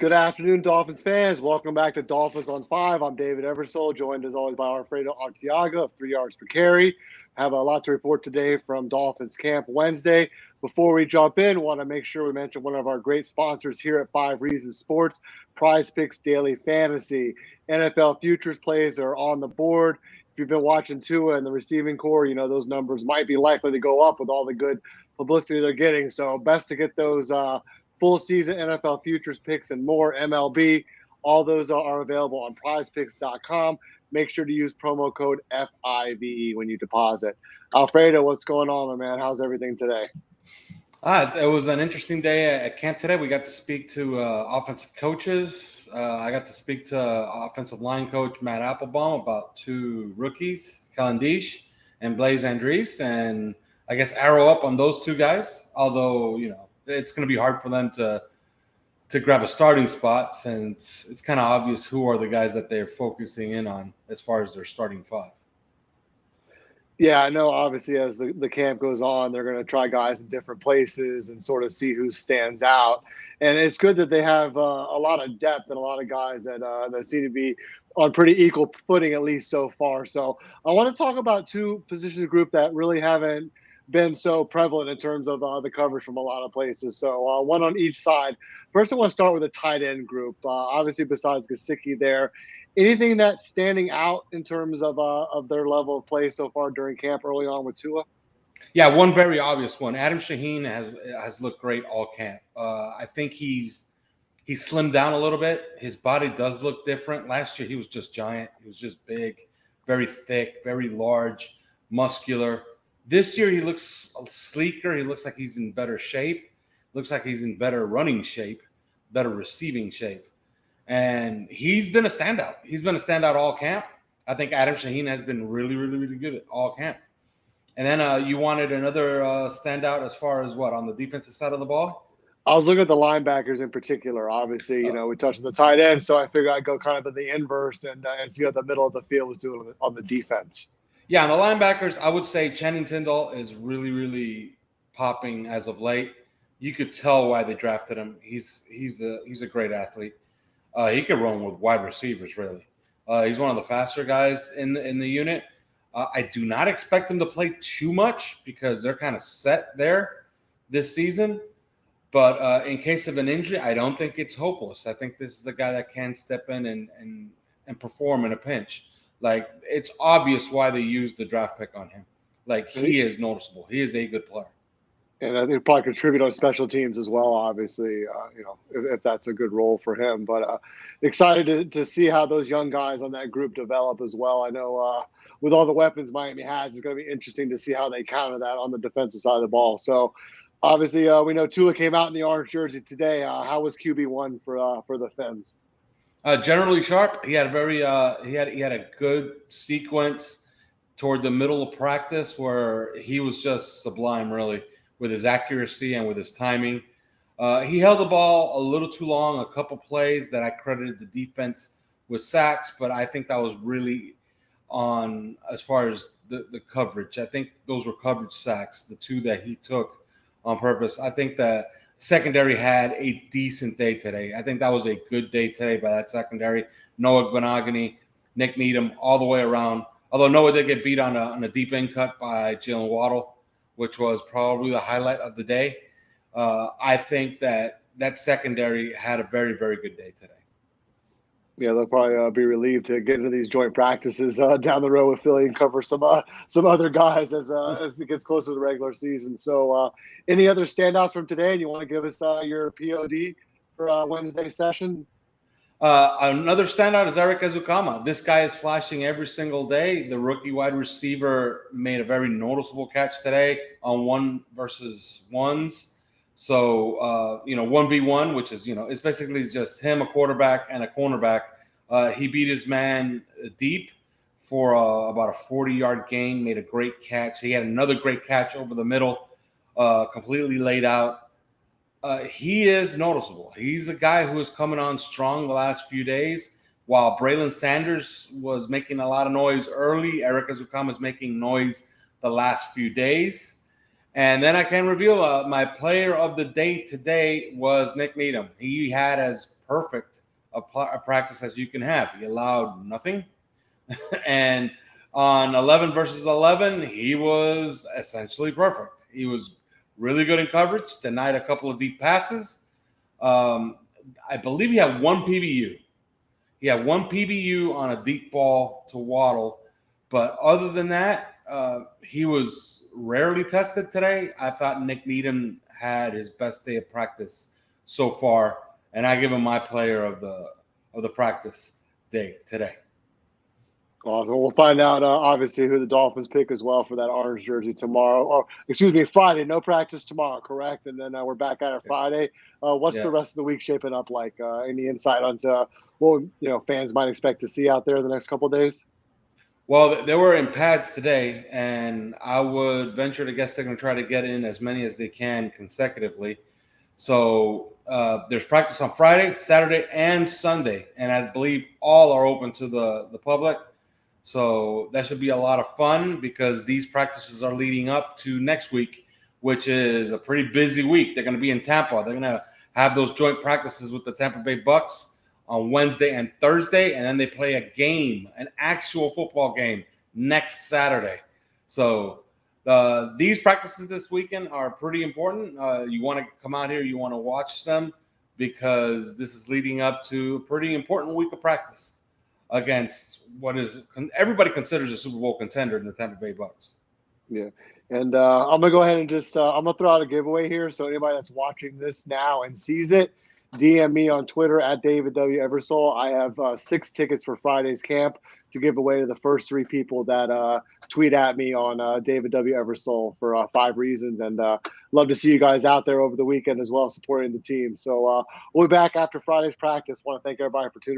Good afternoon, Dolphins fans. Welcome back to Dolphins on 5. I'm David Eversole, joined as always by Alfredo Arteaga of 3 yards per carry. Have a lot to report today from Dolphins Camp Wednesday. Before we jump in, want to make sure we mention one of our great sponsors here at 5 Reasons Sports, Prize Picks Daily Fantasy. NFL futures plays are on the board. If you've been watching Tua and the receiving core, you know those numbers might be likely to go up with all the good publicity they're getting. So best to get those full season NFL futures picks and more, MLB. All those are available on prizepicks.com. Make sure to use promo code FIVE when you deposit. Alfredo, what's going on, man? How's everything today? It was an interesting day at camp today. We got to speak to offensive coaches. I got to speak to offensive line coach Matt Applebaum about two rookies, Kellen Diesch and Blaise Andries, and I guess arrow up on those two guys, although, it's going to be hard for them to grab a starting spot since it's kind of obvious who are the guys that they're focusing in on as far as their starting five. Yeah, I know obviously as the camp goes on, they're going to try guys in different places and sort of see who stands out. And it's good that they have a lot of depth and a lot of guys that seem to be on pretty equal footing, at least so far. So I want to talk about two position group that really haven't been so prevalent in terms of the coverage from a lot of places. So one on each side. First, I want to start with the tight end group. Obviously, besides Gesicki there, anything that's standing out in terms of their level of play so far during camp early on with Tua? Yeah, one very obvious one. Adam Shaheen has looked great all camp. I think he's slimmed down a little bit. His body does look different. Last year, he was just giant. He was just big, very thick, very large, muscular. This year, he looks sleeker. He looks like he's in better shape. Looks like he's in better running shape, better receiving shape. And he's been a standout. He's been a standout all camp. I think Adam Shaheen has been really, really, really good at all camp. And then you wanted another standout as far as what, on the defensive side of the ball? I was looking at the linebackers in particular. Obviously, we touched on the tight end, so I figured I'd go kind of in the inverse and see what the middle of the field was doing on the defense. Yeah, on the linebackers, I would say Channing Tindall is really, really popping as of late. You could tell why they drafted him. He's a great athlete. He could run with wide receivers, really. He's one of the faster guys in the unit. I do not expect him to play too much because they're kind of set there this season. But in case of an injury, I don't think it's hopeless. I think this is the guy that can step in and perform in a pinch. Like, it's obvious why they used the draft pick on him. Like, he is noticeable. He is a good player. And I think probably contribute on special teams as well, obviously, if that's a good role for him. But excited to see how those young guys on that group develop as well. I know with all the weapons Miami has, it's going to be interesting to see how they counter that on the defensive side of the ball. So obviously we know Tua came out in the orange jersey today. How was QB1 for the Fins? Generally sharp. He had he had a good sequence toward the middle of practice where he was just sublime, really, with his accuracy and with his timing. He held the ball a little too long, a couple plays that I credited the defense with sacks, but I think that was really on as far as the coverage. I think those were coverage sacks, the two that he took on purpose. I think that secondary had a decent day today. I think that was a good day today by that secondary. Noah Gbanagany, Nick Needham, all the way around. Although Noah did get beat on a deep end cut by Jalen Waddle, which was probably the highlight of the day. I think that secondary had a very, very good day today. Yeah, they'll probably be relieved to get into these joint practices down the road with Philly and cover some other guys as it gets closer to the regular season. So any other standouts from today? And you want to give us your POD for Wednesday's session? Another standout is Eric Zukama. This guy is flashing every single day. The rookie wide receiver made a very noticeable catch today on 1-versus-1s. So, 1v1, which is, it's basically just him, a quarterback, and a cornerback. He beat his man deep for about a 40-yard gain, made a great catch. He had another great catch over the middle, completely laid out. He is noticeable. He's a guy who is coming on strong the last few days. While Braylon Sanders was making a lot of noise early, Eric Zukama is making noise the last few days. And then I can reveal my player of the day today was Nick Needham. He had as perfect a practice as you can have. He allowed nothing. And on 11 versus 11, he was essentially perfect. He was really good in coverage, denied a couple of deep passes. I believe he had one PBU. He had one PBU on a deep ball to Waddle. But other than that, he was rarely tested today. I thought Nick Needham had his best day of practice so far, and I give him my player of the practice day today. Awesome. We'll find out, obviously, who the Dolphins pick as well for that orange jersey tomorrow. Or, excuse me, Friday. No practice tomorrow, correct? And then we're back at it Friday. What's the rest of the week shaping up like? Any insight onto what fans might expect to see out there the next couple of days? Well, they were in pads today, and I would venture to guess they're going to try to get in as many as they can consecutively. So there's practice on Friday, Saturday, and Sunday, and I believe all are open to the public. So that should be a lot of fun because these practices are leading up to next week, which is a pretty busy week. They're going to be in Tampa. They're going to have those joint practices with the Tampa Bay Bucks on Wednesday and Thursday, and then they play a game, an actual football game, next Saturday. So these practices this weekend are pretty important. You want to come out here, you want to watch them because this is leading up to a pretty important week of practice against what is everybody considers a Super Bowl contender in the Tampa Bay Bucks. Yeah. And I'm going to go ahead and just I'm going to throw out a giveaway here. So anybody that's watching this now and sees it, DM me on Twitter at David W. Eversole. I have 6 tickets for Friday's camp to give away to the first 3 people that tweet at me on David W. Eversole for 5 reasons. And love to see you guys out there over the weekend as well, supporting the team. So we'll be back after Friday's practice. Want to thank everybody for tuning in.